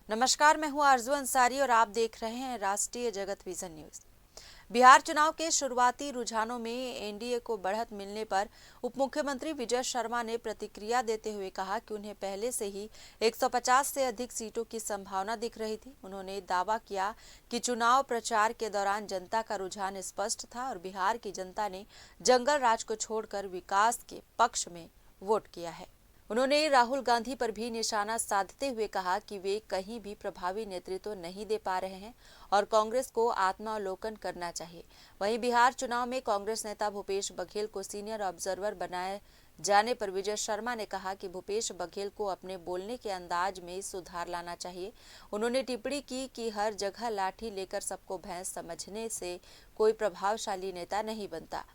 नमस्कार, मैं हूं आरजू अंसारी और आप देख रहे हैं राष्ट्रीय जगत विजन न्यूज। बिहार चुनाव के शुरुआती रुझानों में एनडीए को बढ़त मिलने पर उप मुख्यमंत्री विजय शर्मा ने प्रतिक्रिया देते हुए कहा कि उन्हें पहले से ही 150 से अधिक सीटों की संभावना दिख रही थी। उन्होंने दावा किया कि चुनाव प्रचार के दौरान जनता का रुझान स्पष्ट था और बिहार की जनता ने जंगल राज को छोड़कर विकास के पक्ष में वोट किया है। उन्होंने राहुल गांधी पर भी निशाना साधते हुए कहा कि वे कहीं भी प्रभावी नेतृत्व नहीं दे पा रहे हैं और कांग्रेस को आत्मावलोकन करना चाहिए। वहीं बिहार चुनाव में कांग्रेस नेता भूपेश बघेल को सीनियर ऑब्जर्वर बनाए जाने पर विजय शर्मा ने कहा कि भूपेश बघेल को अपने बोलने के अंदाज में सुधार लाना चाहिए। उन्होंने टिप्पणी की कि हर जगह लाठी लेकर सबको भैंस समझने से कोई प्रभावशाली नेता नहीं बनता।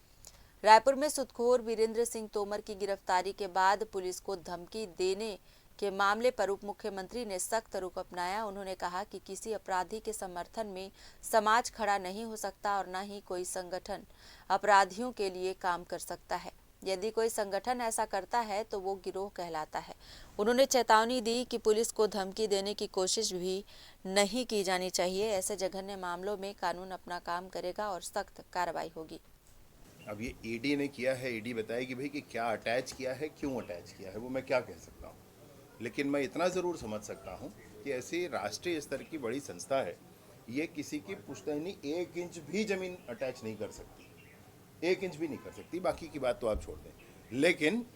रायपुर में सुदखोर वीरेंद्र सिंह तोमर की गिरफ्तारी के बाद पुलिस को धमकी देने के मामले पर उप मुख्यमंत्री ने सख्त रुख अपनाया। उन्होंने कहा कि किसी अपराधी के समर्थन में समाज खड़ा नहीं हो सकता और न ही कोई संगठन अपराधियों के लिए काम कर सकता है। यदि कोई संगठन ऐसा करता है तो वो गिरोह कहलाता है। उन्होंने चेतावनी दी कि पुलिस को धमकी देने की कोशिश भी नहीं की जानी चाहिए। ऐसे जघन्य मामलों में कानून अपना काम करेगा और सख्त कार्रवाई होगी। अब ये ईडी ने किया है, ईडी बताएगी भाई कि क्या अटैच किया है, क्यों अटैच किया है, वो मैं क्या कह सकता हूँ। लेकिन मैं इतना ज़रूर समझ सकता हूँ कि ऐसी राष्ट्रीय स्तर की बड़ी संस्था है, ये किसी की पुश्तैनी 1 इंच भी ज़मीन अटैच नहीं कर सकती, 1 इंच भी नहीं कर सकती। बाकी की बात तो आप छोड़ दें। लेकिन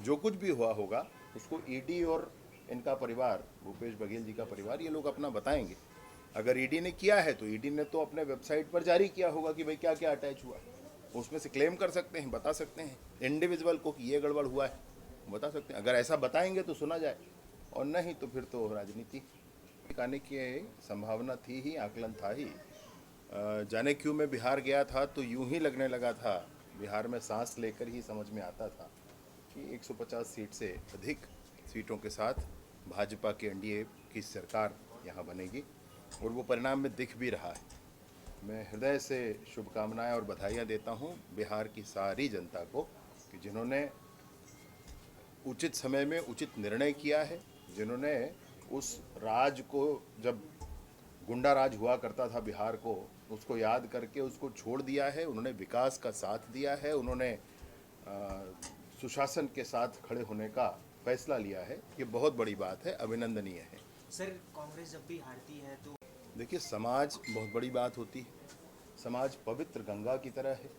जो कुछ भी हुआ होगा उसको ईडी और इनका परिवार, भूपेश बघेल जी का परिवार, ये लोग अपना बताएंगे। अगर ईडी ने किया है तो ईडी ने तो अपने वेबसाइट पर जारी किया होगा कि भाई क्या क्या अटैच हुआ, उसमें से क्लेम कर सकते हैं, बता सकते हैं इंडिविजुअल को कि ये गड़बड़ हुआ है, बता सकते हैं। अगर ऐसा बताएंगे तो सुना जाए और नहीं तो फिर तो राजनीति आने की संभावना थी ही, आकलन था ही। जाने क्यों मैं बिहार गया था तो यूं ही लगने लगा था, बिहार में सांस लेकर ही समझ में आता था कि 150 सीट से अधिक सीटों के साथ भाजपा के एनडीए की सरकार यहाँ बनेगी और वो परिणाम में दिख भी रहा है। मैं हृदय से शुभकामनाएं और बधाइयाँ देता हूँ बिहार की सारी जनता को कि जिन्होंने उचित समय में उचित निर्णय किया है, जिन्होंने उस राज को, जब गुंडा राज हुआ करता था बिहार को, उसको याद करके उसको छोड़ दिया है, उन्होंने विकास का साथ दिया है, उन्होंने सुशासन के साथ खड़े होने का फैसला लिया है। ये बहुत बड़ी बात है, अभिनंदनीय है। सर, कांग्रेस जब भी हारती है तो देखिए, समाज बहुत बड़ी बात होती है। समाज पवित्र गंगा की तरह है।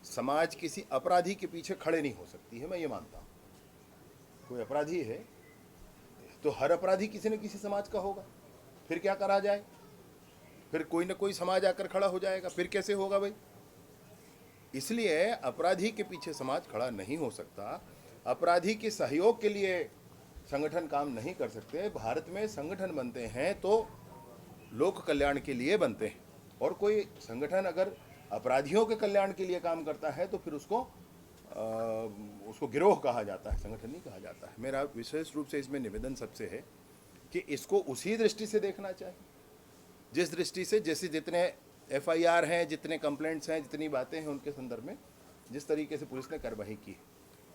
समाज किसी अपराधी के पीछे खड़े नहीं हो सकती है, मैं ये मानता हूँ। कोई अपराधी है तो हर अपराधी किसी न किसी समाज का होगा, फिर क्या करा जाए, फिर कोई ना कोई समाज आकर खड़ा हो जाएगा, फिर कैसे होगा भाई। इसलिए अपराधी के पीछे समाज खड़ा नहीं हो सकता। अपराधी के सहयोग के लिए संगठन काम नहीं कर सकते। भारत में संगठन बनते हैं तो लोक कल्याण के लिए बनते हैं, और कोई संगठन अगर अपराधियों के कल्याण के लिए काम करता है तो फिर उसको गिरोह कहा जाता है, संगठन नहीं कहा जाता है। मेरा विशेष रूप से इसमें निवेदन सबसे है कि इसको उसी दृष्टि से देखना चाहिए जिस दृष्टि से, जैसे जितने एफआईआर हैं, जितने कंप्लेंट्स हैं, जितनी बातें हैं, उनके संदर्भ में जिस तरीके से पुलिस ने कार्रवाई की,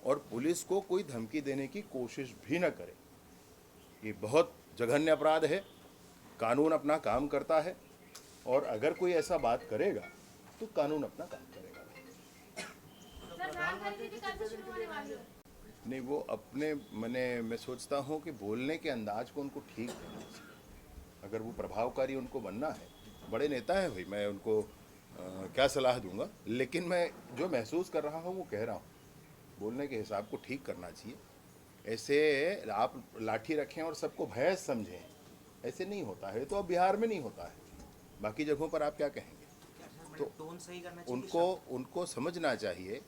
और पुलिस को कोई धमकी देने की कोशिश भी न करे। ये बहुत जघन्य अपराध है। कानून अपना काम करता है और अगर कोई ऐसा बात करेगा तो कानून अपना काम करेगा। नहीं, वो अपने मैं सोचता हूँ कि बोलने के अंदाज को उनको ठीक करना चाहिए। अगर वो प्रभावकारी उनको बनना है, बड़े नेता है भाई, मैं उनको क्या सलाह दूंगा, लेकिन मैं जो महसूस कर रहा हूँ वो कह रहा हूँ। बोलने के हिसाब को ठीक करना चाहिए। ऐसे आप लाठी रखें और सबको भैंस समझें, ऐसे नहीं होता है। तो अब बिहार में नहीं होता है, बाकी जगहों पर आप क्या कहेंगे। तो टोन सही करना चाहिए। उनको समझना चाहिए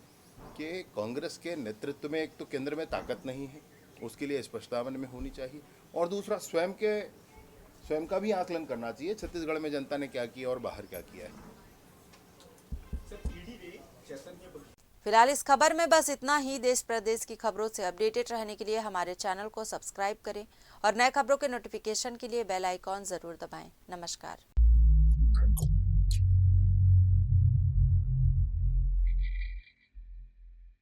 कि कांग्रेस के नेतृत्व में एक तो केंद्र में ताकत नहीं है, उसके लिए स्पष्टता मन में होनी चाहिए, और दूसरा स्वयं का भी आकलन करना चाहिए, छत्तीसगढ़ में जनता ने क्या किया और बाहर क्या किया है। फिलहाल इस खबर में बस इतना ही। देश प्रदेश की खबरों से अपडेटेड रहने के लिए हमारे चैनल को सब्सक्राइब करें और नए खबरों के नोटिफिकेशन के लिए बेल आइकॉन जरूर दबाएं। नमस्कार।